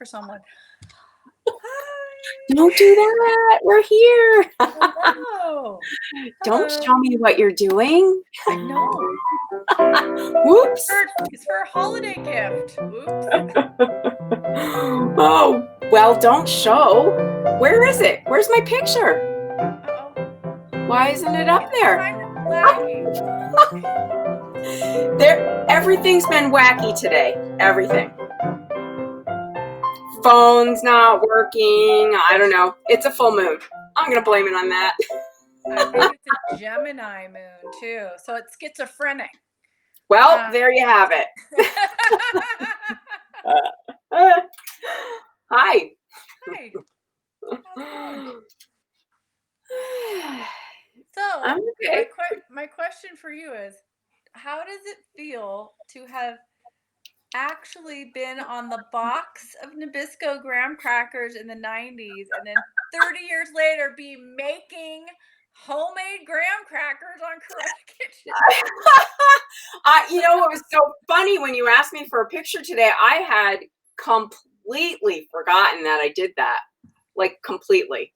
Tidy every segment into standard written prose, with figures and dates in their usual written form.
for someone. Don't do that. We're here. Hello. Don't show me what you're doing. I know. Whoops. It's for a holiday gift. Whoops. Oh, well, don't show. Where is it? Where's my picture? Uh-oh. Why isn't it up there? Kind of laggy. Everything's been wacky today. Everything. Phone's not working. I don't know. It's a full moon. I'm going to blame it on that. I think it's a Gemini moon, too. So it's schizophrenic. Well, there you have it. Hi. Hi. So I'm okay. my question for you is, how does it feel to have actually been on the box of Nabisco graham crackers in the 90s and then 30 years later be making homemade graham crackers on coronakitchen? You know what was so funny when you asked me for a picture today? I had completely forgotten that I did that, like completely.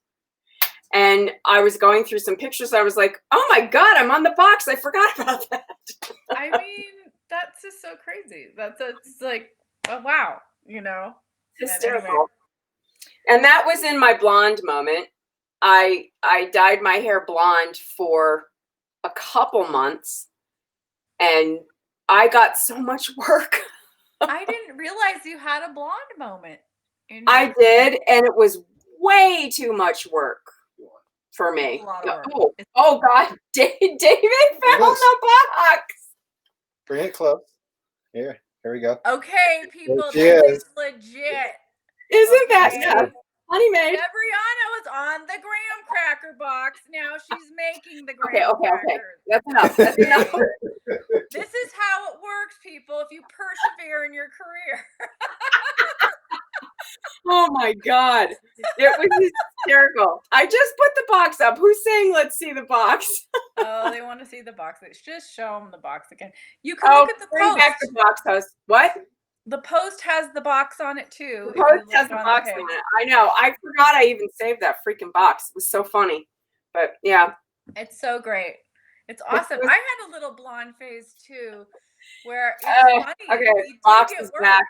And I was going through some pictures. I was like, oh my God, I'm on the box. I forgot about that. I mean, that's just so crazy. It's like, oh, wow, you know. Hysterical. Anyway. And that was in my blonde moment. I dyed my hair blonde for a couple months, and I got so much work. I didn't realize you had a blonde moment. I did, and it was way too much work for me. A lot of work. Oh God, David found the box. Bring it close. Here we go. Okay, people, this is legit. Isn't that honey made? Gabriana was on the graham cracker box. Now she's making the graham crackers. Okay. That's enough. That's enough. This is how it works, people, if you persevere in your career. Oh my God. It was hysterical. I just put the box up. Who's saying let's see the box? Oh, they want to see the box. Let's just show them the box again. You can look at the bring post. Back the box house. What? The post has the box on it too. The post has the box on it. I know. I forgot I even saved that freaking box. It was so funny. But yeah. It's so great. It's awesome. I had a little blonde phase too, where it's funny. Okay, box is back.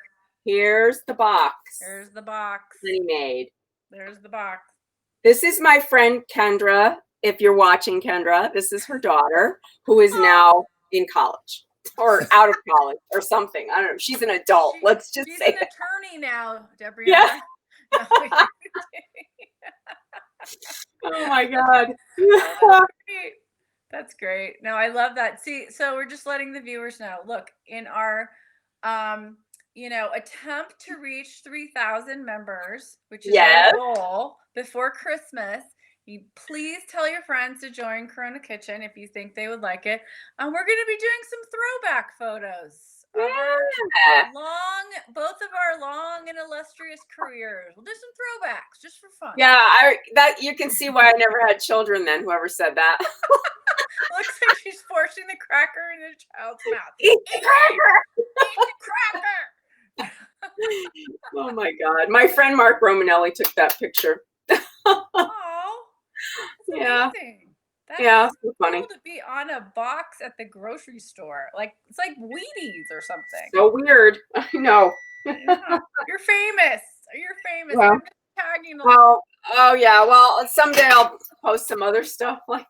Here's the box. There's the box. Honey made. There's the box. This is my friend Kendra. If you're watching, Kendra, this is her daughter who is now in college or out of college or something. I don't know. She's an adult. Let's just say she's an attorney now, Deborah. Yeah. Oh my God. That's great. No, I love that. See, so we're just letting the viewers know. Look, in our attempt to reach 3,000 members, which is our goal before Christmas, you please tell your friends to join Corona Kitchen if you think they would like it. And we're going to be doing some throwback photos of both of our long and illustrious careers. We'll do some throwbacks just for fun. Yeah, that you can see why I never had children then, whoever said that. Looks like she's forcing the cracker in a child's mouth. Eat the cracker! Eat the cracker! Oh my God. My friend Mark Romanelli took that picture. Oh, yeah. Amazing. That's so funny. Cool to be on a box at the grocery store. It's like Wheaties or something. So weird. I know. Yeah. You're famous. You're famous. Well, I'm just tagging well, oh yeah. Well, someday I'll post some other stuff like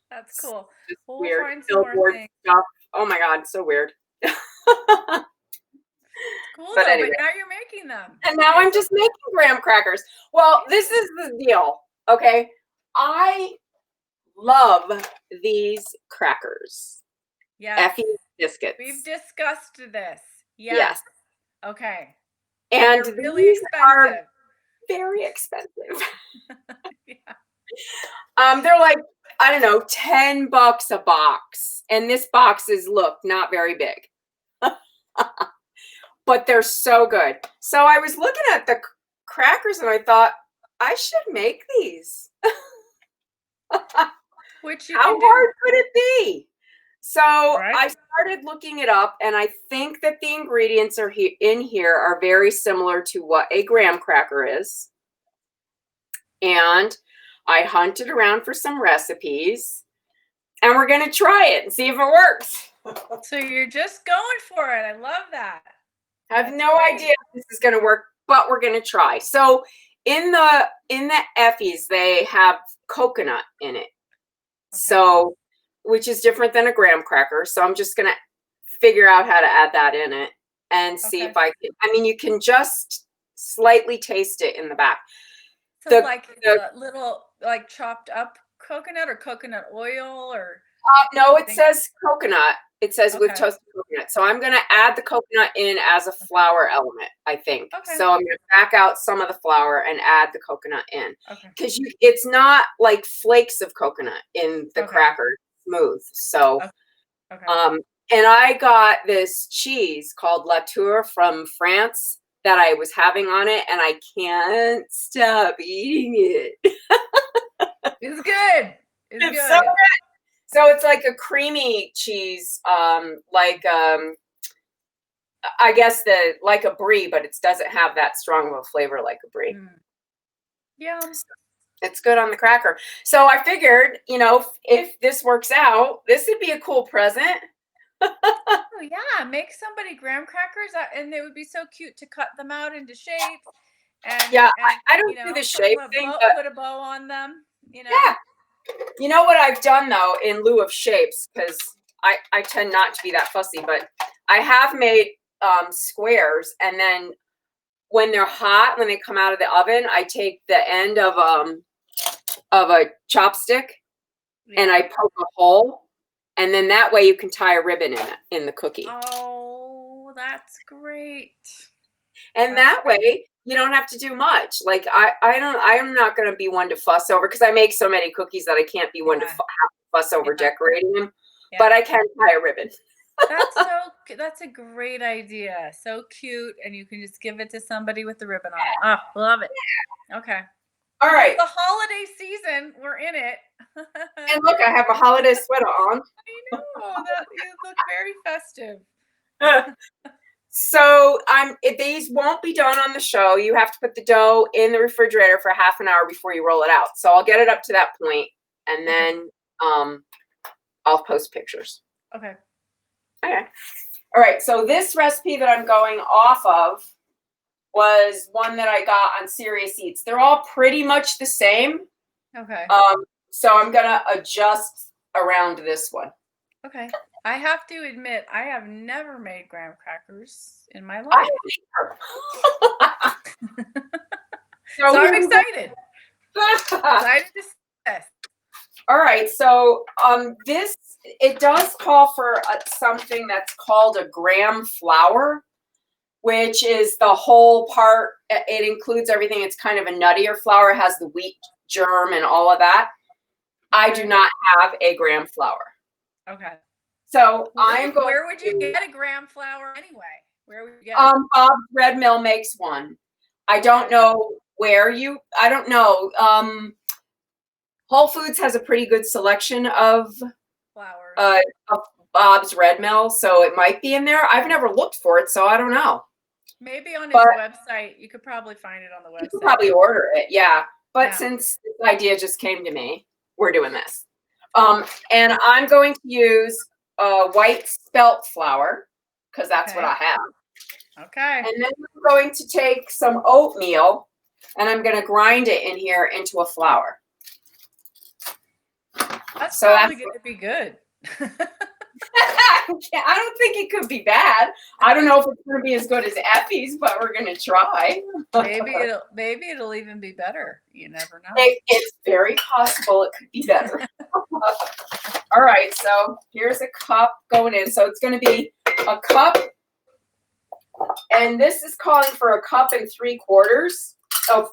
that's cool. We'll weird find some more things. Stuff. Oh my God, so weird. Cool, but anyway. But now you're making them. And now I'm just making graham crackers. Well, this is the deal. Okay. I love these crackers. Yeah. Effie biscuits. We've discussed this. Yes. Okay. And they're really expensive. Very expensive. Yeah. They're like, I don't know, $10 a box. And this box is, look, not very big. But they're so good. So I was looking at the crackers and I thought, I should make these. Which How hard could it be? So Right. I started looking it up, and I think that the ingredients are in here are very similar to what a graham cracker is. And I hunted around for some recipes, and we're going to try it and see if it works. So you're just going for it. I love that. I have no idea if this is going to work, but we're going to try. So in the Effies, they have coconut in it. So, which is different than a graham cracker. So I'm just going to figure out how to add that in it and see if I can. I mean, you can just slightly taste it in the back. So like the little like chopped up coconut or coconut oil or? No, it says coconut. It says with toasted coconut. So I'm going to add the coconut in as a flour element, I think. So I'm going to back out some of the flour and add the coconut in. Because it's not like flakes of coconut in the cracker, smooth. So, and I got this cheese called La Tour from France that I was having on it, and I can't stop eating it. It's good. It's good. So good. So it's like a creamy cheese, I guess like a brie, but it doesn't have that strong of a flavor like a brie. Yeah. It's good on the cracker. So I figured, you know, if this works out, this would be a cool present. Oh yeah, make somebody graham crackers, and they would be so cute to cut them out into shapes. And I don't do the shape thing, but put a bow on them. You know. Yeah. You know what I've done though, in lieu of shapes, because I tend not to be that fussy, but I have made squares, and then when they're hot, when they come out of the oven, I take the end of a chopstick and I poke a hole, and then that way you can tie a ribbon in the cookie. Oh, that's great. And that way you don't have to do much. Like I'm not going to be one to fuss over, because I make so many cookies that I can't be one to fuss over decorating them, but I can tie a ribbon. That's a great idea. So cute, and you can just give it to somebody with the ribbon on it. Oh, love it. Okay. All right. The holiday season, we're in it. And look, I have a holiday sweater on. I know that you look very festive. So these won't be done on the show. You have to put the dough in the refrigerator for half an hour before you roll it out. So I'll get it up to that point, and then I'll post pictures. Okay. All right. So this recipe that I'm going off of was one that I got on Serious Eats. They're all pretty much the same. Okay. So I'm gonna adjust around this one. Okay. I have to admit, I have never made graham crackers in my life. I so I'm excited. Excited to see this. All right. So it does call for something that's called a graham flour, which is the whole part. It includes everything. It's kind of a nuttier flour. It has the wheat germ and all of that. I do not have a graham flour. Okay. So I'm going. Where would you get a graham flour anyway? Where would you get it? Bob's Red Mill makes one. I don't know where I don't know. Whole Foods has a pretty good selection of flour. Of Bob's Red Mill, so it might be in there. I've never looked for it, so I don't know. Maybe on his website. You could probably find it on the website. You could probably order it, yeah. But since this idea just came to me, we're doing this. And I'm going to use white spelt flour, because that's what I have. Okay. And then I'm going to take some oatmeal, and I'm going to grind it in here into a flour. That's probably going to be good. I don't think it could be bad. I don't know if it's going to be as good as Effie's, but we're going to try. maybe it'll even be better. You never know. It's very possible it could be better. All right, so here's a cup going in. So it's going to be a cup, and this is calling for 1 3/4 cups of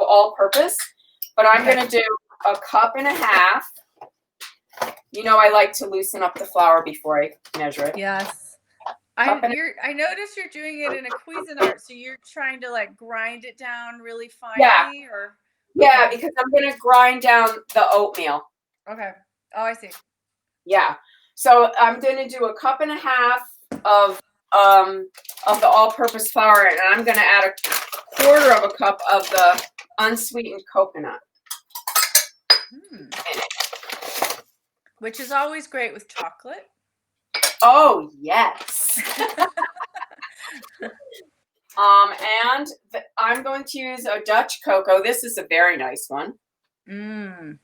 all-purpose, but I'm going to do 1.5 cups. You know, I like to loosen up the flour before I measure it. Yes. I noticed you're doing it in a Cuisinart, so you're trying to like grind it down really finely, or? Yeah, because I'm going to grind down the oatmeal. Okay. Oh, I see. Yeah. So I'm going to do a cup and a half of the all-purpose flour, and I'm going to add a quarter of a cup of the unsweetened coconut. Which is always great with chocolate. Oh, yes. And I'm going to use a Dutch cocoa. This is a very nice one. And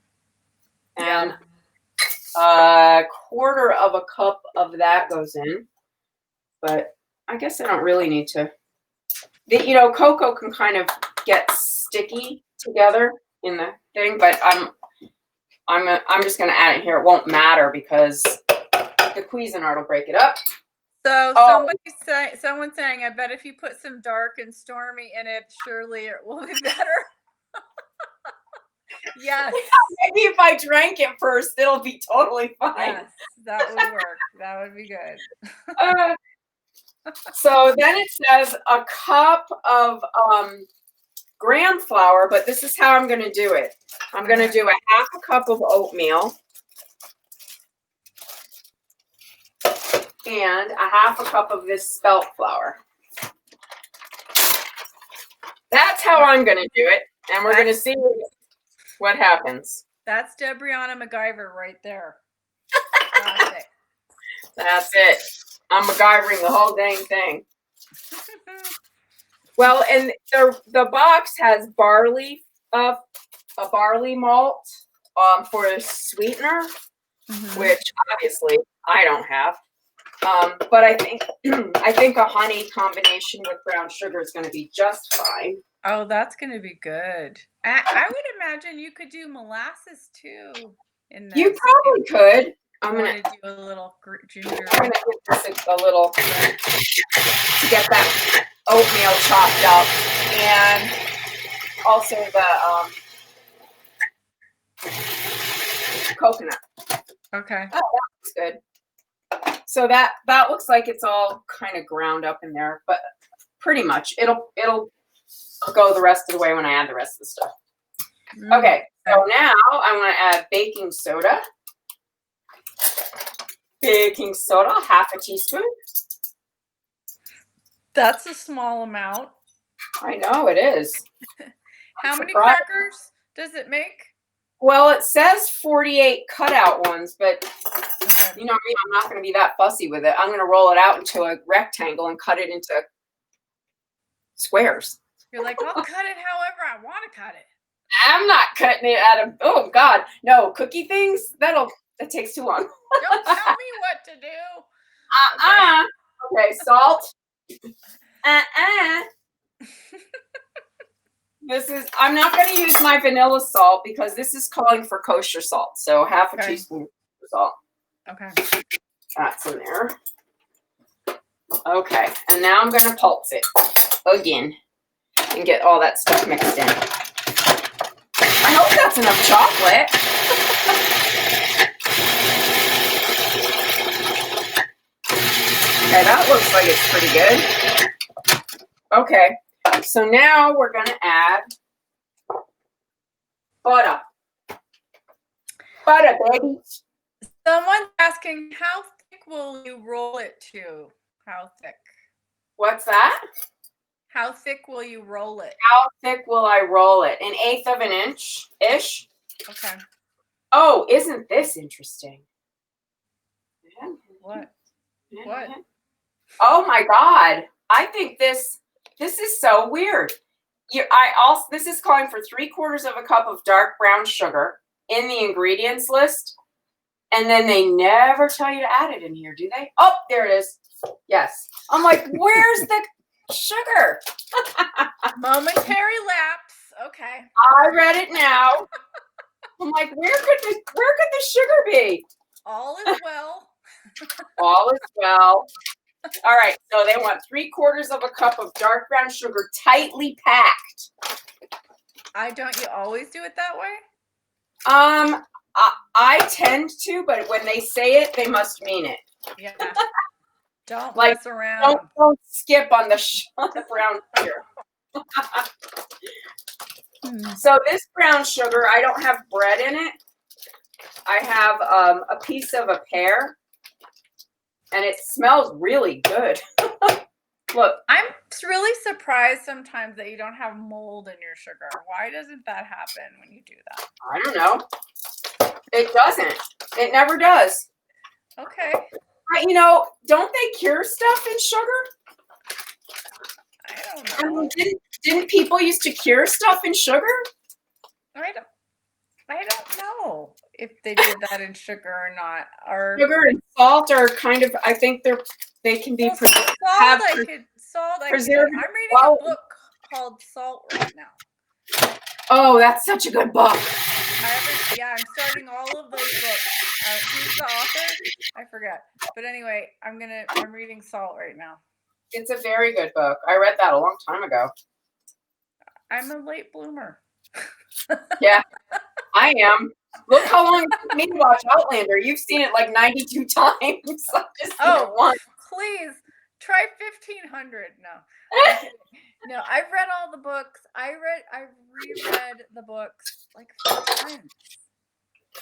a quarter of a cup of that goes in. But I guess I don't really need to. You know, cocoa can kind of get sticky together in the thing, but I'm just going to add it here. It won't matter because the Cuisinart will break it up. So someone's saying, I bet if you put some dark and stormy in it, surely it will be better. Yes. Maybe if I drank it first, it'll be totally fine. Yes, that would work. That would be good. So then it says a cup of graham flour, but this is how I'm going to do it. I'm going to do a half a cup of oatmeal and a half a cup of this spelt flour. That's how I'm going to do it, and we're going to see what happens. That's Debriana MacGyver right there. Classic. That's it. I'm MacGyvering the whole dang thing. Well, and the box has barley, a barley malt for a sweetener, which obviously I don't have. But I think a honey combination with brown sugar is going to be just fine. Oh, that's going to be good. I would imagine you could do molasses too. In this. You probably could. I'm going gonna to do a little ginger. I'm gonna give this a little to get that oatmeal chopped up, and also the coconut. Okay. Oh, that looks good. So that looks like it's all kind of ground up in there, but pretty much it'll go the rest of the way when I add the rest of the stuff. Okay, so now I want to add baking soda. Baking soda, half a teaspoon. That's a small amount. I know it is. How many crackers does it make? Well, it says 48 cutout ones, but you know me, I'm not going to be that fussy with it. I'm going to roll it out into a rectangle and cut it into squares. You're like, I'll cut it however I want to cut it. I'm not cutting it out of, oh God, no, cookie things, that takes too long. Don't tell me what to do. Okay, salt. I'm not going to use my vanilla salt because this is calling for kosher salt. So half a teaspoon of salt. Okay. That's in there. Okay, and now I'm going to pulse it again and get all that stuff mixed in. I hope that's enough chocolate. Okay, that looks like it's pretty good. Okay, so now we're going to add butter. Butter, baby. Someone's asking, how thick will you roll it to? How thick? What's that? How thick will you roll it? How thick will I roll it? 1/8 of an inch-ish. Okay. Oh, isn't this interesting? What? What? Oh my God. I think this is so weird. This is calling for 3/4 of a cup of dark brown sugar in the ingredients list. And then they never tell you to add it in here, do they? Oh, there it is. Yes. I'm like, where's the sugar? Momentary lapse. Okay. I read it now. I'm like, where could the sugar be? All is well. All is well. All right. So they want 3/4 of a cup of dark brown sugar, tightly packed. Don't you always do it that way? I tend to, but when they say it, they must mean it. Yeah. Don't mess around. Don't skip on the brown sugar. So this brown sugar, I don't have bread in it. I have a piece of a pear, and it smells really good. Look. I'm really surprised sometimes that you don't have mold in your sugar. Why doesn't that happen when you do that? I don't know. It doesn't. It never does. Okay. But, you know, don't they cure stuff in sugar? I don't I know. mean, didn't people used to cure stuff in sugar? I don't know if they did that in sugar or not. Or Sugar and salt are kind of, I think they can be well, salt. I could. I'm reading a book called Salt right now. Oh, that's such a good book. I'm starting all of those books. Who's the author? I forget. But anyway, I'm reading Salt right now. It's a very good book. I read that a long time ago. I'm a late bloomer. Yeah, I am. Look how long it took me to watch Outlander. You've seen it like 92 times. I've just seen it once. Please try 1,500. No. No, I've read all the books. I've reread the books like 4 times.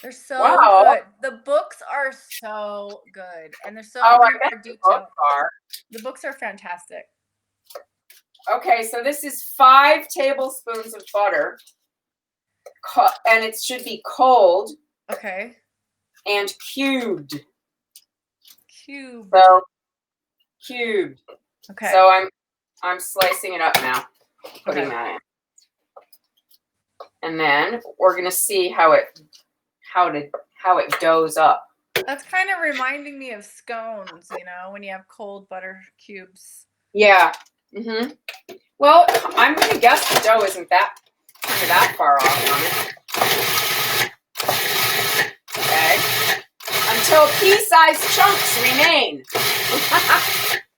They're so good. The books are so good, and they're so more detailed. The books are fantastic. Okay, so this is 5 tablespoons of butter, and it should be cold. Okay. And cubed. Cubed. So cubed. Okay. So I'm slicing it up now, putting that in, and then we're gonna see how it doughs up. That's kind of reminding me of scones, you know, when you have cold butter cubes. Yeah. Mm-hmm. Well, I'm gonna guess the dough isn't that far off from it. Okay. Until pea-sized chunks remain.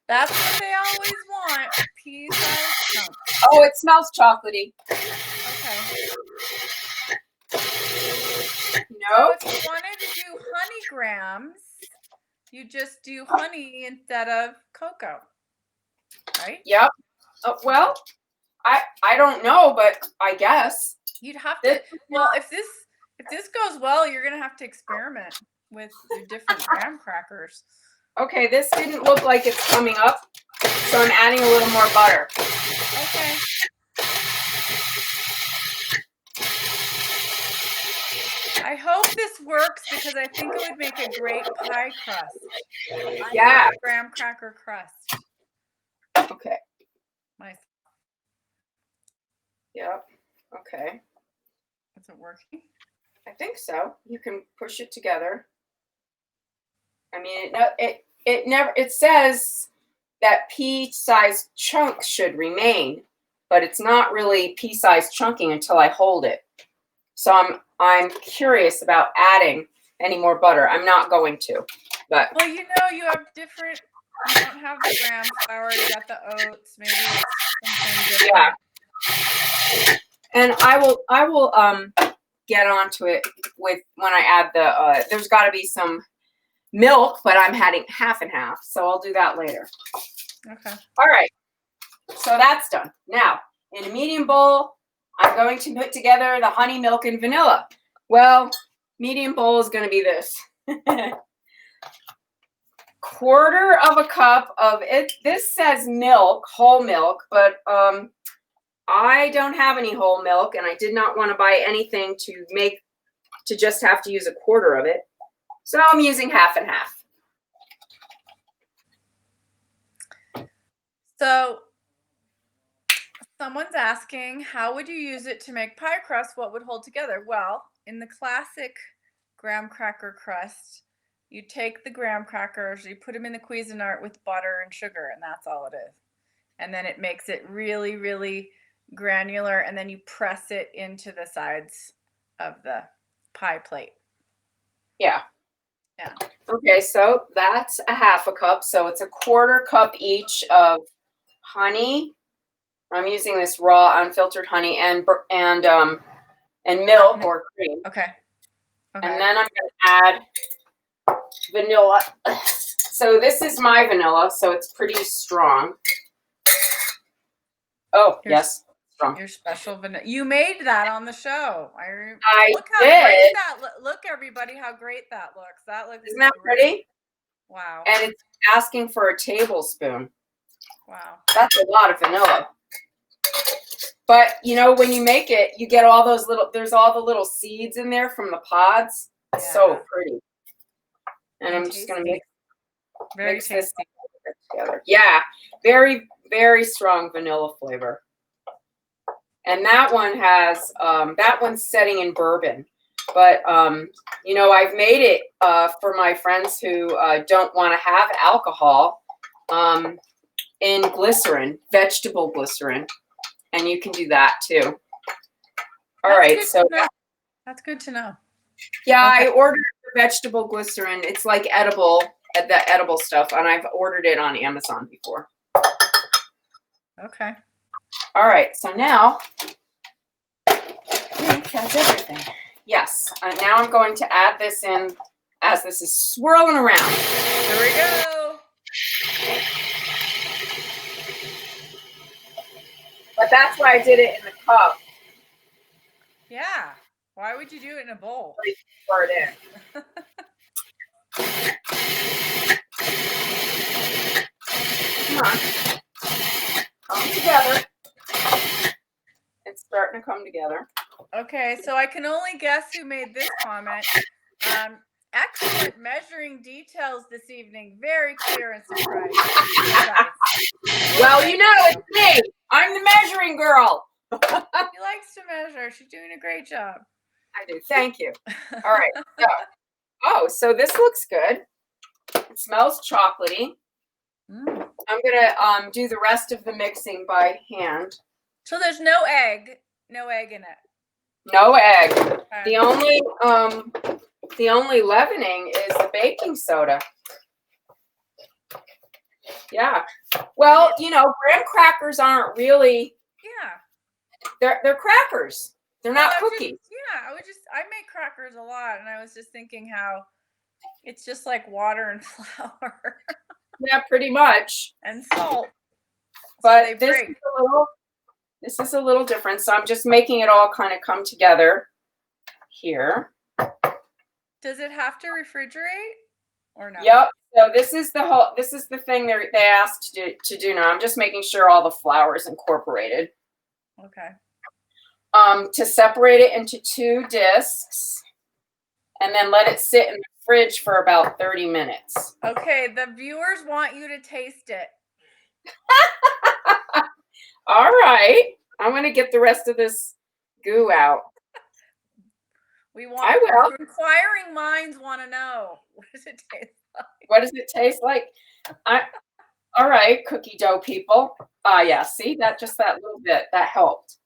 That's what they always want. Pea-sized chunks. Oh, it smells chocolatey. Okay. No. So if you wanted to do honey grams, you just do honey instead of cocoa, right? Yep. Well, I don't know, but I guess you'd have to. Well, if this goes well, you're gonna have to experiment with your different graham crackers. Okay, this didn't look like it's coming up, so I'm adding a little more butter. Okay. I hope this works because I think it would make a great pie crust. Yeah. Graham cracker crust. Okay. Nice. Yep. Okay. Is it working? I think so. You can push it together. I mean, it says that pea-sized chunks should remain, but it's not really pea-sized chunking until I hold it. So I'm curious about adding any more butter. I'm not going to, but well, you know, you have different. You don't have the graham flour. You got the oats. Maybe it's something different. Yeah. And I will get onto it with when I add the. There's got to be some milk, but I'm adding half and half, so I'll do that later. Okay. All right. So that's done. Now, in a medium bowl, I'm going to put together the honey, milk, and vanilla. Well, medium bowl is going to be this. 1/4 cup of it. This says milk, whole milk, but I don't have any whole milk, and I did not want to buy anything to just have to use 1/4 of it. So I'm using half and half. So someone's asking, how would you use it to make pie crust? What would hold together? Well, in the classic graham cracker crust, you take the graham crackers, you put them in the Cuisinart with butter and sugar, and that's all it is. And then it makes it really, really granular, and then you press it into the sides of the pie plate. Yeah. Yeah. Okay, so that's 1/2 cup. So it's 1/4 cup each of honey. I'm using this raw, unfiltered honey and milk or cream. Okay. And then I'm going to add vanilla. So this is my vanilla, so it's pretty strong. Oh, yes. Strong. Your special vanilla. You made that on the show. I look how did. Great that look, everybody, how great that looks. That looks. Isn't that pretty? Wow. And it's asking for a tablespoon. Wow. That's a lot of vanilla. But, you know, when you make it, you get all those there's all the little seeds in there from the pods. It's so pretty. And I'm just going to mix this together. Yeah, very, very strong vanilla flavor. And that one has, that one's setting in bourbon. But, you know, I've made it for my friends who don't want to have alcohol in glycerin, vegetable glycerin. And you can do that too. All right, so that's good to know. Yeah, okay. I ordered vegetable glycerin. It's like edible, the edible stuff, and I've ordered it on Amazon before. Okay. All right, so now I think that's everything. Yes, now I'm going to add this in as this is swirling around. Here we go. But that's why I did it in the cup. Yeah. Why would you do it in a bowl? Pour it in. Come on. Come together. It's starting to come together. Okay, so I can only guess who made this comment. Excellent measuring details this evening. Very clear and surprising. Well, you know, it's me. I'm the measuring girl. She likes to measure. She's doing a great job. I do. Thank you. All right. So this looks good. It smells chocolatey. I'm gonna do the rest of the mixing by hand. So there's no egg in it. No egg. Okay. The only leavening is the baking soda. Yeah. Well, you know, graham crackers aren't really. Yeah. They're crackers. They're not cookies. I make crackers a lot, and I was just thinking how it's just like water and flour. Yeah, pretty much. And salt. But this is a little different. So I'm just making it all kind of come together here. Does it have to refrigerate or no? Yep. So this is the thing they asked to do now. I'm just making sure all the flour is incorporated. Okay. To separate it into 2 discs and then let it sit in the fridge for about 30 minutes. Okay, the viewers want you to taste it. All right. I'm going to get the rest of this goo out. I will. Inquiring minds want to know. What does it taste like? What does it taste like? All right, cookie dough people. Yeah, see, that little bit, that helped.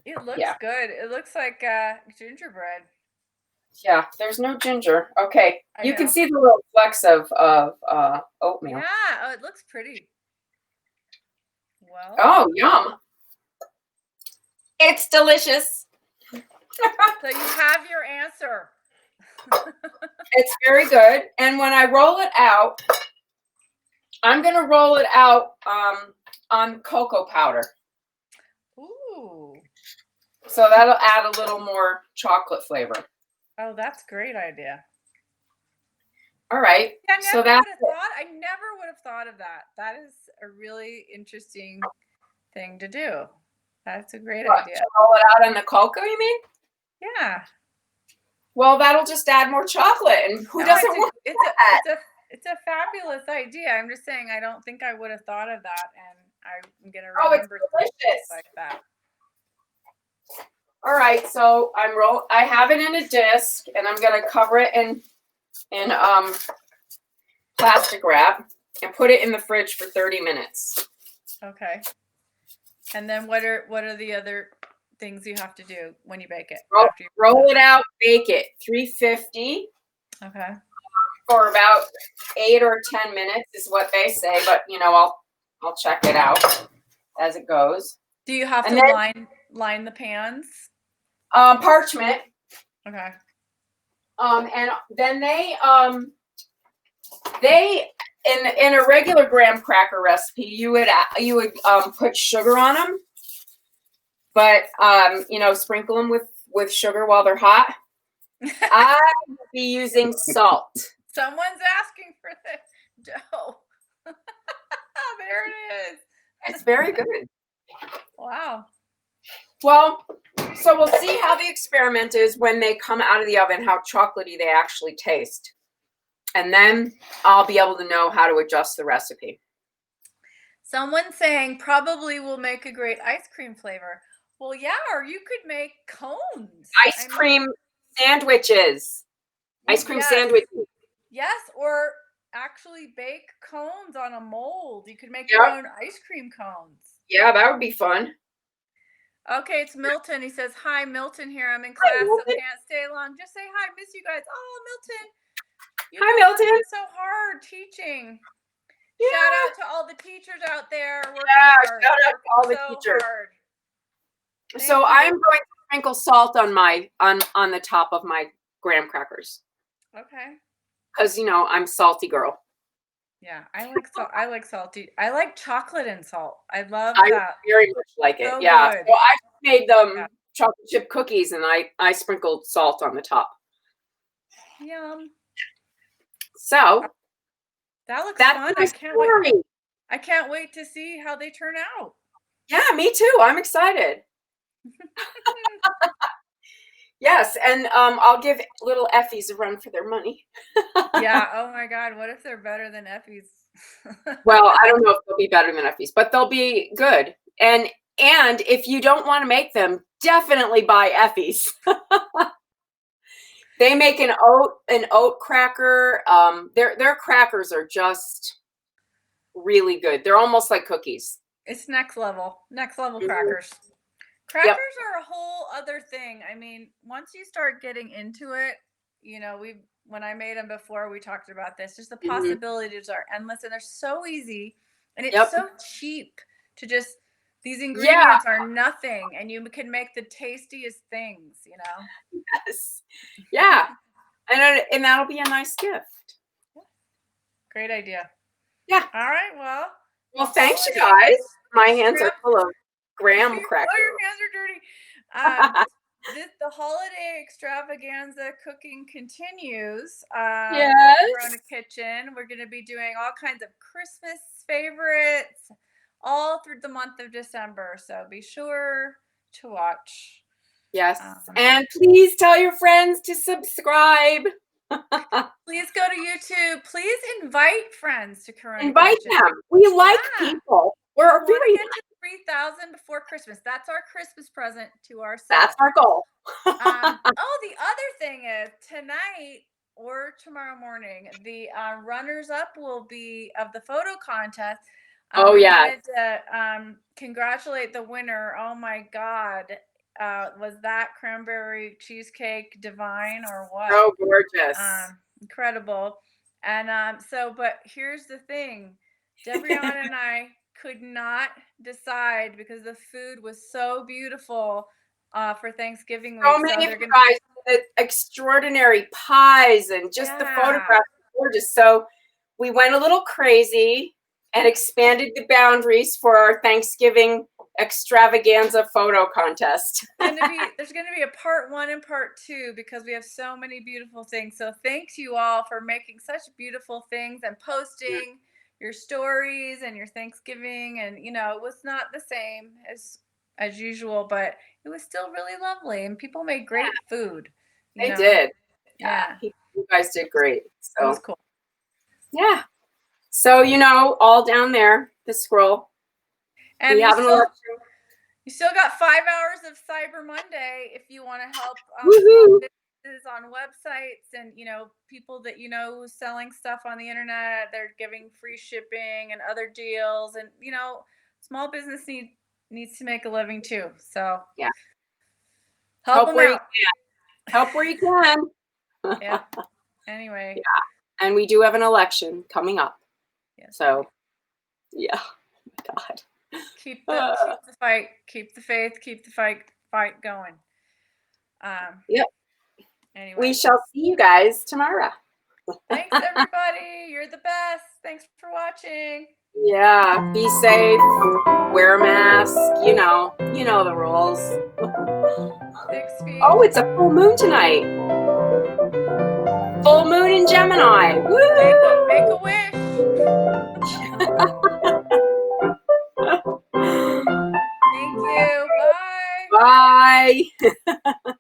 It looks good. It looks like gingerbread. Yeah, there's no ginger. Okay, you can see the little flecks of oatmeal. Yeah, it looks pretty. Well. Oh, yum. It's delicious. So you have your answer. It's very good. And when I roll it out, I'm going to roll it out on cocoa powder. Ooh. So that'll add a little more chocolate flavor. Oh, that's a great idea. All right. Yeah, I never would have thought of that. That is a really interesting thing to do. That's a great idea. To roll it out on the cocoa, you mean? Yeah. Well, that'll just add more chocolate, and who doesn't want that? It's a fabulous idea. I'm just saying, I don't think I would have thought of that, and I'm gonna remember it's like that. All right, so I have it in a disc, and I'm gonna cover it in plastic wrap and put it in the fridge for 30 minutes. Okay. And then what are the other things you have to do when you bake it? Roll it out, bake it 350. Okay. For about 8 or 10 minutes is what they say, but you know, I'll check it out as it goes. Do you have to line the pans? Parchment. Okay. And then they in a regular graham cracker recipe, you would put sugar on them, but you know, sprinkle them with sugar while they're hot. I would be using salt. Someone's asking for the dough. There it is. It's very good. Wow. Well, so we'll see how the experiment is when they come out of the oven, how chocolatey they actually taste. And then I'll be able to know how to adjust the recipe. Someone's saying probably will make a great ice cream flavor. Well, yeah, or you could make cones. Ice cream sandwiches. Ice cream sandwiches. Yes, or actually bake cones on a mold. You could make your own ice cream cones. Yeah, that would be fun. Okay, it's Milton. He says, hi, Milton here. I'm in class, so can't stay long. Just say hi. Miss you guys. Oh, Milton. Hi, Milton. It's so hard teaching. Yeah. Shout out to all the teachers out there. Shout out to all the teachers. So I'm going to sprinkle salt on my on the top of my graham crackers. Okay. Because I'm salty girl. Yeah, I like salt. I like salty. I like chocolate and salt. I love I that. very much like it. So yeah. good. So I made them chocolate chip cookies, and I sprinkled salt on the top. Yum. So that looks fun. I can't wait. I can't wait to see how they turn out. Yeah, me too. I'm excited. Yes, and I'll give little Effies a run for their money. Yeah. Oh my God. What if they're better than Effie's? Well, I don't know if they'll be better than Effie's, but they'll be good. And if you don't want to make them, definitely buy Effie's. They make an oat cracker. Their crackers are just really good. They're almost like cookies. It's next level crackers. Crackers are a whole other thing. I mean, once you start getting into it, when I made them before, we talked about this. Just the possibilities are endless, and they're so easy, and it's so cheap to just. These ingredients are nothing, and you can make the tastiest things. Yes. Yeah, and that'll be a nice gift. Great idea. Yeah. All right. Well, thanks, you guys. My hands are full of graham crackers. Oh, your hands are dirty. The holiday extravaganza cooking continues. Yes. Coronakitchen. We're going to be doing all kinds of Christmas favorites all through the month of December. So be sure to watch. Yes. And please tell your friends to subscribe. Please go to YouTube. Please invite friends to Coronakitchen. Invite them. We like people. We're very get to 3,000 before Christmas. That's our Christmas present to ourselves. That's our goal. The other thing is tonight or tomorrow morning, the runners-up will be of the photo contest. Yeah. To congratulate the winner. Oh my God. Was that cranberry cheesecake divine or what? Oh, gorgeous. Incredible. And but here's the thing. Debrianna and I could not decide because the food was so beautiful for Thanksgiving week. So many guys, extraordinary pies, and just the photographs are gorgeous. So we went a little crazy and expanded the boundaries for our Thanksgiving extravaganza photo contest. There's going to be a part 1 and part 2 because we have so many beautiful things. So thanks you all for making such beautiful things and posting your stories and your Thanksgiving. And, it was not the same as usual, but it was still really lovely. And people made great food. They did. Yeah. You guys did great. So it was cool. Yeah. So, all down there, the scroll. And you still got 5 hours of Cyber Monday if you want to help businesses on websites and, people that who's selling stuff on the internet. They're giving free shipping and other deals. And, small business needs to make a living too. So yeah, help them out. Help where you can. Yeah. Anyway. Yeah. And we do have an election coming up. Yes. So, yeah. Oh my God. Keep the fight, keep the faith, keep the fight going. Yep. Anyway. We shall see you guys tomorrow. Thanks, everybody. You're the best. Thanks for watching. Yeah. Be safe. Wear a mask. You know the rules. 6 feet. Oh, it's a full moon tonight. Full moon in Gemini. Woo! Make a wish. Thank you. Bye. Bye.